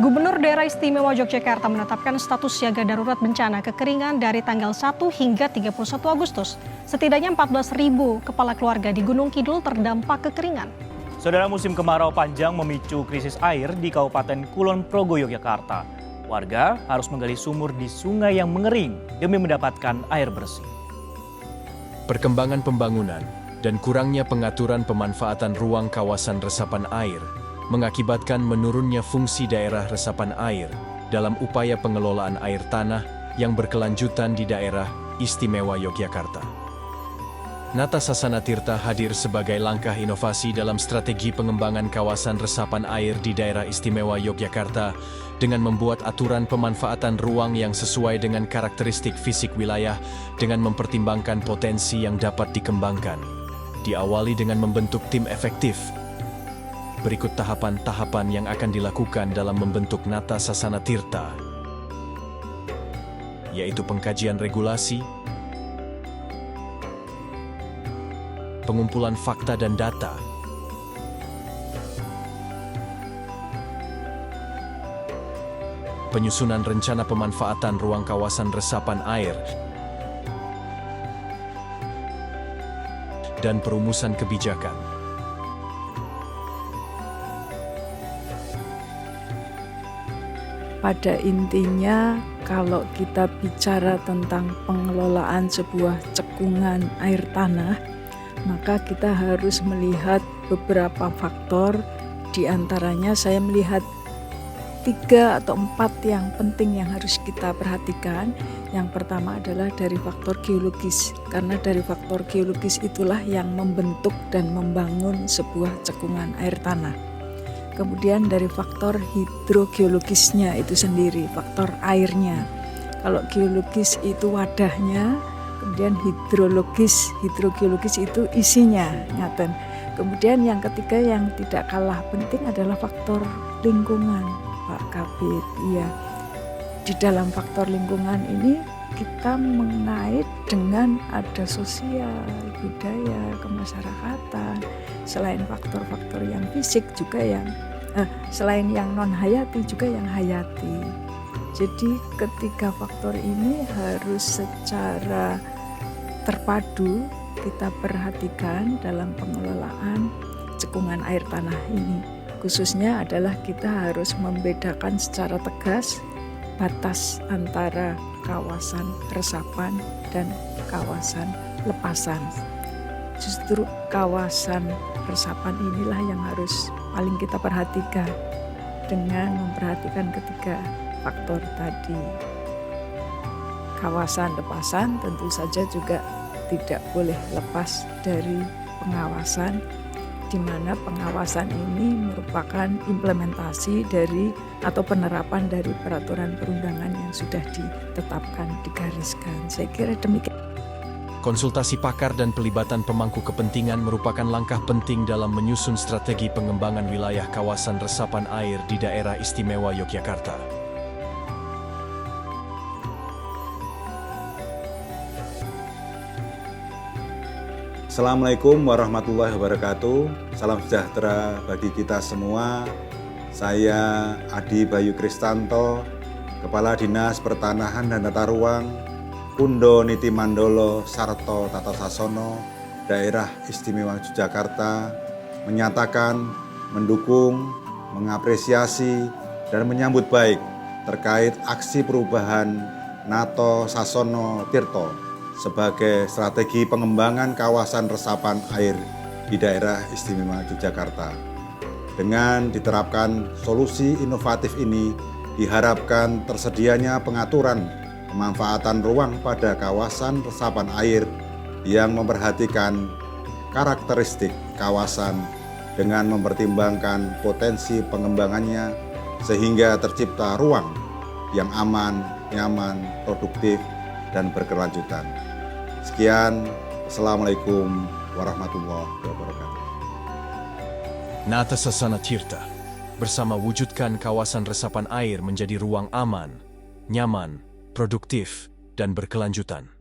Gubernur Daerah Istimewa Yogyakarta menetapkan status siaga darurat bencana kekeringan dari tanggal 1 hingga 31 Agustus. Setidaknya 14.000 kepala keluarga di Gunung Kidul terdampak kekeringan. Saudara, musim kemarau panjang memicu krisis air di Kabupaten Kulon Progo, Yogyakarta. Warga harus menggali sumur di sungai yang mengering demi mendapatkan air bersih. Perkembangan pembangunan dan kurangnya pengaturan pemanfaatan ruang kawasan resapan air mengakibatkan menurunnya fungsi daerah resapan air dalam upaya pengelolaan air tanah yang berkelanjutan di daerah istimewa Yogyakarta. Nata Sasana Tirta hadir sebagai langkah inovasi dalam strategi pengembangan kawasan resapan air di daerah istimewa Yogyakarta dengan membuat aturan pemanfaatan ruang yang sesuai dengan karakteristik fisik wilayah dengan mempertimbangkan potensi yang dapat dikembangkan. Diawali dengan membentuk tim efektif. Berikut tahapan-tahapan yang akan dilakukan dalam membentuk Nata Sasana Tirta, yaitu pengkajian regulasi, pengumpulan fakta dan data, penyusunan rencana pemanfaatan ruang kawasan resapan air, dan perumusan kebijakan. Pada intinya, kalau kita bicara tentang pengelolaan sebuah cekungan air tanah, maka kita harus melihat beberapa faktor. Di antaranya saya melihat 3 atau 4 yang penting yang harus kita perhatikan. Yang pertama adalah dari faktor geologis, karena dari faktor geologis itulah yang membentuk dan membangun sebuah cekungan air tanah. Kemudian dari faktor hidrogeologisnya itu sendiri, faktor airnya. Kalau geologis itu wadahnya, kemudian hidrogeologis itu isinya, ngaten. Kemudian yang ketiga yang tidak kalah penting adalah faktor lingkungan, Pak Kabid. Iya. Di dalam faktor lingkungan ini kita mengait dengan ada sosial, budaya, kemasyarakatan. Selain faktor-faktor yang fisik juga yang selain yang non hayati juga yang hayati. Jadi ketiga faktor ini harus secara terpadu kita perhatikan dalam pengelolaan cekungan air tanah ini. Khususnya adalah kita harus membedakan secara tegas batas antara kawasan resapan dan kawasan lepasan. Justru kawasan resapan inilah yang harus paling kita perhatikan dengan memperhatikan ketiga faktor tadi. Kawasan lepasan tentu saja juga tidak boleh lepas dari pengawasan, di mana pengawasan ini merupakan implementasi dari atau penerapan dari peraturan perundangan yang sudah ditetapkan, digariskan. Saya kira demikian. Konsultasi pakar dan pelibatan pemangku kepentingan merupakan langkah penting dalam menyusun strategi pengembangan wilayah kawasan resapan air di daerah istimewa Yogyakarta. Assalamualaikum warahmatullahi wabarakatuh. Salam sejahtera bagi kita semua. Saya Adi Bayu Kristanto, Kepala Dinas Pertanahan dan Tata Ruang, Kundo Niti Mandolo Sarto Tato Sasono, Daerah Istimewa Yogyakarta, menyatakan, mendukung, mengapresiasi, dan menyambut baik terkait aksi perubahan Nato Sasono Tirto sebagai strategi pengembangan kawasan resapan air di daerah istimewa Yogyakarta. Dengan diterapkan solusi inovatif ini, diharapkan tersedianya pengaturan pemanfaatan ruang pada kawasan resapan air yang memperhatikan karakteristik kawasan dengan mempertimbangkan potensi pengembangannya sehingga tercipta ruang yang aman, nyaman, produktif, dan berkelanjutan. Sekian, Assalamualaikum warahmatullahi wabarakatuh. Nata Sasana Tirta bersama wujudkan kawasan resapan air menjadi ruang aman, nyaman, produktif, dan berkelanjutan.